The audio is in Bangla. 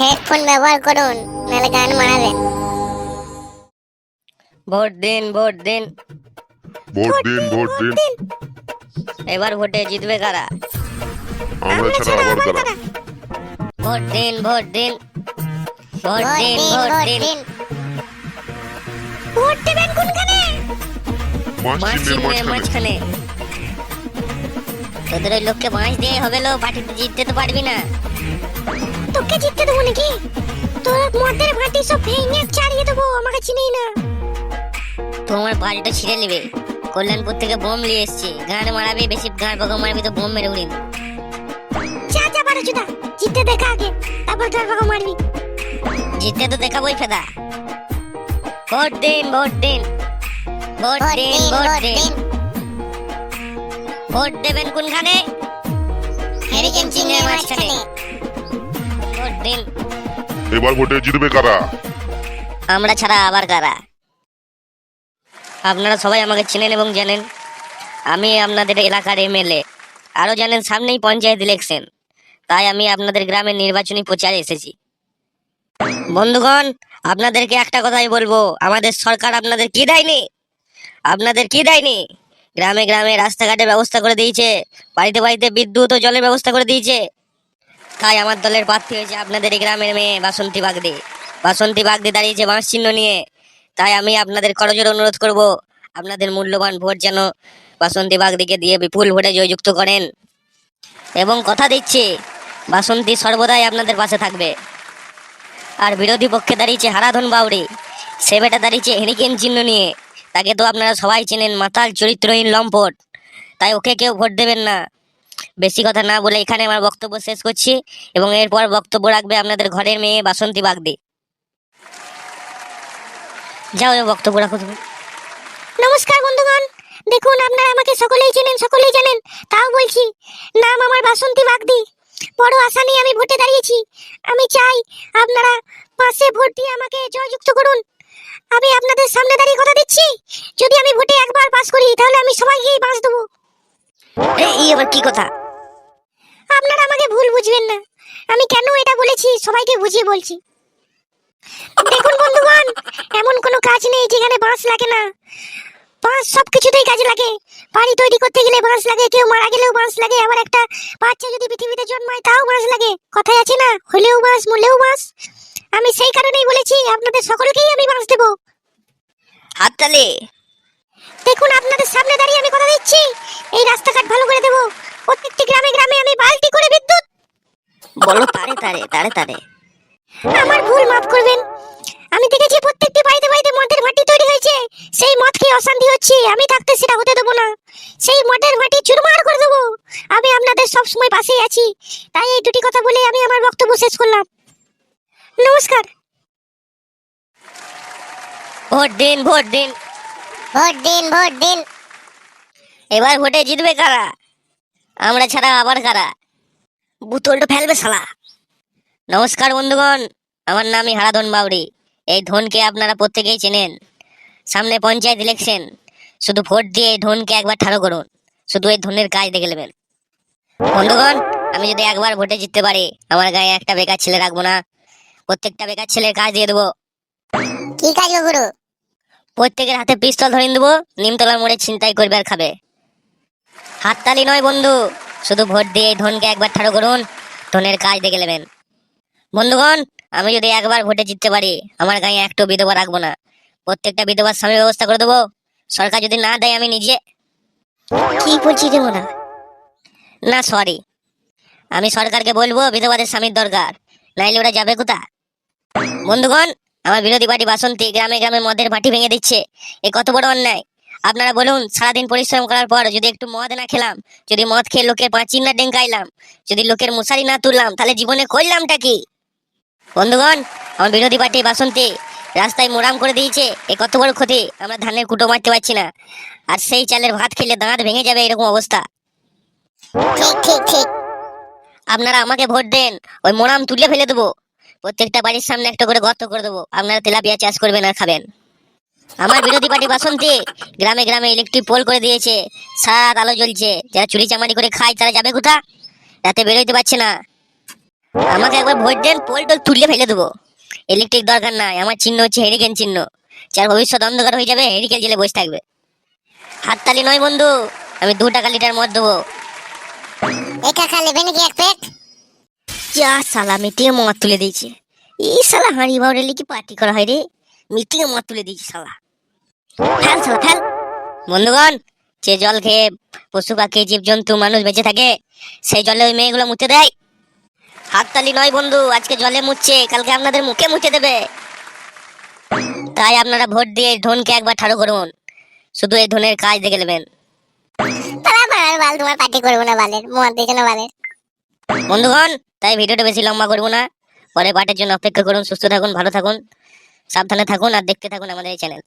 হেডফোন ব্যবহার করুন, নাহলে গান মারাবেন। ভোট দিন, ভোট দিন, ভোট দিন, ভোট দিন। এবার ভোটে জিতবে কারা? আমরা ছাড়া আবার কারা? ভোট দিন, ভোট দিন, ভোট ভোট দিন, দিন, ভোট ভোট দিন। দিন। ভোট দেবেন কোনখানে? মাছ চিহ্নের মাঝখানে। মাঝখানে। তোদের ওই লোককে বাঁশ দিয়ে হবে লো, পার্টিতে জিততে তো পারবি না। তোকে জিততে দেবো নাকি? তোর মদের ভাটি সব ভেঙে চালিয়ে দেবো, আমাকে চিনেই না। তোমার বালটা ছিঁড়ে নেবে। কল্যাণপুর থেকে বোম নিয়ে এসছি, গান মারাবি, বেশি গান বকা মারবি তো বোম মেরে উড়িয়ে দেবো। যা যা বারো চুদা, জিততে দেখা আগে, তারপর তোর বাবা মারবি। জিততে তো দেখাবোই ফেদা। ভোট দিন, ভোট দিন, ভোট দিন, ভোট দিন। ভোট দেবেন কোনখানে? হ্যারিকেন চিহ্নের মাঝখানে। ভোট দিন। এবার ভোটে জিতবে কারা? আমরা ছাড়া আবার কারা? আপনারা সবাই আমাকে চেনেন এবং জানেন আমি আপনাদের এলাকার এমএলএ। আরো জানেন সামনেই পঞ্চায়েত ইলেকশন, তাই আমি আপনাদের গ্রামে নির্বাচনী প্রচারে এসেছি। বন্ধুগণ, আপনাদেরকে একটা কথাই বলবো, আমাদের সরকার আপনাদের কি দেয়নি? আপনাদের কি দেয়নি? গ্রামে গ্রামে রাস্তাঘাটের ব্যবস্থা করে দিয়েছে, বাড়িতে বাড়িতে বিদ্যুৎ ও জলের ব্যবস্থা করে দিয়েছে। তাই আমার দলের প্রার্থী হয়েছে আপনাদের এই গ্রামের মেয়ে বাসন্তী বাগদি। বাসন্তী বাগদি দাঁড়িয়েছে বাঁশ চিহ্ন নিয়ে। তাই আমি আপনাদের করজোড়ে অনুরোধ করব, আপনাদের মূল্যবান ভোট যেন বাসন্তী বাগদিকে দিয়ে বিপুল ভোটে জয়যুক্ত করেন। এবং কথা দিচ্ছি, বাসন্তী সর্বদাই আপনাদের পাশে থাকবে। আর বিরোধী পক্ষে দাঁড়িয়েছে হারাধন বাউরি, সে বেটা দাঁড়িয়েছে হেরিকেন চিহ্ন নিয়ে। তাকে তো আপনারা সবাই চেনেন, মাতাল চরিত্রহীন লম্পট। তাই ওকে কেউ ভোট দেবেন না। বেশি কথা না বলে এখানে আমার বক্তব্য শেষ করছি, এবং এরপর বক্তব্য রাখবে আপনাদের ঘরের মেয়ে বাসন্তী বাগদি। যাও, বক্তব্য রাখো তুমি। নমস্কার বন্ধুগণ, দেখুন আপনারা আমাকে সকলেই চেনেন, সকলেই জানেন, তাও বলছি, নাম আমার বাসন্তী বাগদি। বড় আশা নিয়ে আমি ভোটে দাঁড়িয়েছি। আমি চাই আপনারা পাশে ভোট দিয়ে আমাকে জয়যুক্ত করুন। আমি আপনাদের সামনে দাঁড়িয়ে কথা দিচ্ছি, যদি আমি ভোটে একবার পাস করি তাহলে আমি সবাইকেই বাঁশ দেবো। এই আবার কি কথা? আপনারা আমাকে ভুল বুঝবেন না, আমি কেন এটা বলেছি সবাইকে বুঝিয়ে বলছি। দেখুন বন্ধুগণ, এমন কোনো কাজ নেই যেখানে বাঁশ লাগে না। বাঁশ সবকিছুতেই কাজে লাগে। বাড়ি তৈরি করতে গেলে বাঁশ লাগে, কেউ মারা গেলেও বাঁশ লাগে, আবার একটা বাচ্চা যদি পৃথিবীতে জন্মায় তাও বাঁশ লাগে। কথাই আছে না, হলেও বাঁশ মরলেও বাঁশ। আমি সেই কারণেই বলেছি আপনাদের সকলকেই আমি বাঁশ দেবো। হাততালি। দেখুন আপনাদের সামনে দাঁড়িয়ে আমি কথা দিচ্ছি, এই রাস্তাঘাট ভালো করে দেবো। প্রত্যেকটি গ্রামে গ্রামে আমি বালতি করে বিদ্যুৎ। বলো তারে তারে তারে তারে। আমার ভুল মাফ করবেন। আমি দেখেছি প্রত্যেকটি বাড়িতে বাড়িতে মদের ভাটি তৈরি হয়েছে, সেই মদ খেয়ে অশান্তি হচ্ছে। আমি থাকতে সেটা হতে দেবো না, সেই মদের ভাটি চুরমার করে দেবো। আমি আপনাদের সব সময় পাশেই আছি। তাই এই দুটি কথা বলে আমি আমার বক্তব্য শেষ করলাম। নমস্কার। ভোট দিন, ভোট দিন, ভোট দিন, ভোট দিন। এবার ভোটে জিতবে কারা? আমরা ছাড়া আবার কারা? বুতলটা ফেলবে শালা। নমস্কার বন্ধুগণ, আমার নামই হারাধন বাউরি। এই ধনকে আপনারা প্রত্যেকেই চেনেন। সামনে পঞ্চায়েত ইলেকশন, শুধু ভোট দিয়ে এই ধনকে একবার ঠাড়ো করুন। শুধু এই ধনের কাজ দেখে নেবেন। বন্ধুগণ, আমি যদি একবার ভোটে জিততে পারি, আমার গায়ে একটা বেকার ছেলে রাখবো না। প্রত্যেকটা বেকার ছেলের কাজ দিয়ে দেবো। কি কাজ গো গুরু? প্রত্যেকের হাতে পিস্তল ধরিয়ে দেবো, নিমতলার মোড়ে ছিনতাই করবে আর খাবে। হাততালি নয় বন্ধু, শুধু ভোট দিয়ে এই ধনকে একবার ঠাড়ো করুন, ধনের কাজ দেখে নেবেন। বন্ধুগণ, আমি যদি একবার ভোটে জিততে পারি, আমার গায়ে একটু বিধবা রাখবো না। প্রত্যেকটা বিধবার স্বামী ব্যবস্থা করে দেবো। সরকার যদি না দেয় আমি নিজে। কি বলছি দেবো না? না সরি, আমি সরকারকে বলবো বিধবাদের স্বামীর দরকার, নাইলে ওরা যাবে কোথা? বন্ধুগণ, আমার বিরোধী পার্টি বাসন্তী গ্রামে গ্রামে মদের ভাটি ভেঙে দিচ্ছে। এ কত বড় অন্যায়। আপনারা বলুন, সারাদিন পরিশ্রম করার পর যদি একটু মদ না খেলাম, যদি মদ খেয়ে লোকের পাঁচিল না ডেঙ্কাইলাম, যদি লোকের মশারি না তুললাম, তাহলে জীবনে করলামটা কি? বন্ধুগণ, আমার বিরোধী পার্টি বাসন্তী রাস্তায় মোরাম করে দিয়েছে। এ কত বড় ক্ষতি। আমরা ধানের কুটো মারতে পারছি না, আর সেই চালের ভাত খেলে দাঁত ভেঙে যাবে, এরকম অবস্থা। ঠিক ঠিক ঠিক। আপনারা আমাকে ভোট দেন, ওই মোরাম তুলে ফেলে দেবো। প্রত্যেকটা বাড়ির সামনে একটা করে গর্ত করে দেবো। আপনারা তেলাপিয়া চাষ করবেন আর খাবেন। আমার বিরোধী পার্টি বাসন্তী গ্রামে গ্রামে ইলেকট্রিক পোল করে দিয়েছে, সারা আলো জ্বলছে। যারা চুরি চামারি করে খায় তারা যাবে কোথা? রাতে বেরোইতে পারছে না। আমাকে একবার ভোট দেন, পোল টোল তুলে ফেলে দেবো। ইলেকট্রিক দরকার নাই, আমার চিহ্ন হচ্ছে হেরিকেন চিহ্ন। যার ভবিষ্যৎ অন্ধকার হয়ে যাবে হেরিকেন জেলে বসে থাকবে। হাততালি নয় বন্ধু, আমি 2 টাকা লিটার মদ দেবো। একা খা নেবে নাকি এক প্যাক? যা শালা মিটিং এ মদ তুলে দিয়েছে। এই শালা হাঁড়ি বাউরেলি কি পার্টি করা হয় রে, মিটিং এ মদ তুলে দিয়েছে শালা। ফেল শালা ফেল। বন্ধুগণ, যে জল খেয়ে পশু পাখি জীবজন্তু মানুষ বেঁচে থাকে, সেই জলে ওই মেয়েগুলো মুতে দেয়। হাততালি নয় বন্ধু, আজকে জলে মুতছে, কালকে আপনাদের মুখে মুতে দেবে। তাই আপনারা ভোট দিয়ে ধনকে একবার ঠাড়ো করুন, শুধু এই ধনের কাজ দেখে নেবেন। তারা মারার বাল, তোমার পার্টি করবো না বালের, মদ দিয়েছে না বালের। বন্ধুগণ, তাই ভিডিওটা বেশি লম্বা করবো না, পরের পার্টের জন্য অপেক্ষা করুন। সুস্থ থাকুন, ভালো থাকুন, সাবধানে থাকুন আর দেখতে থাকুন আমাদের এই চ্যানেল।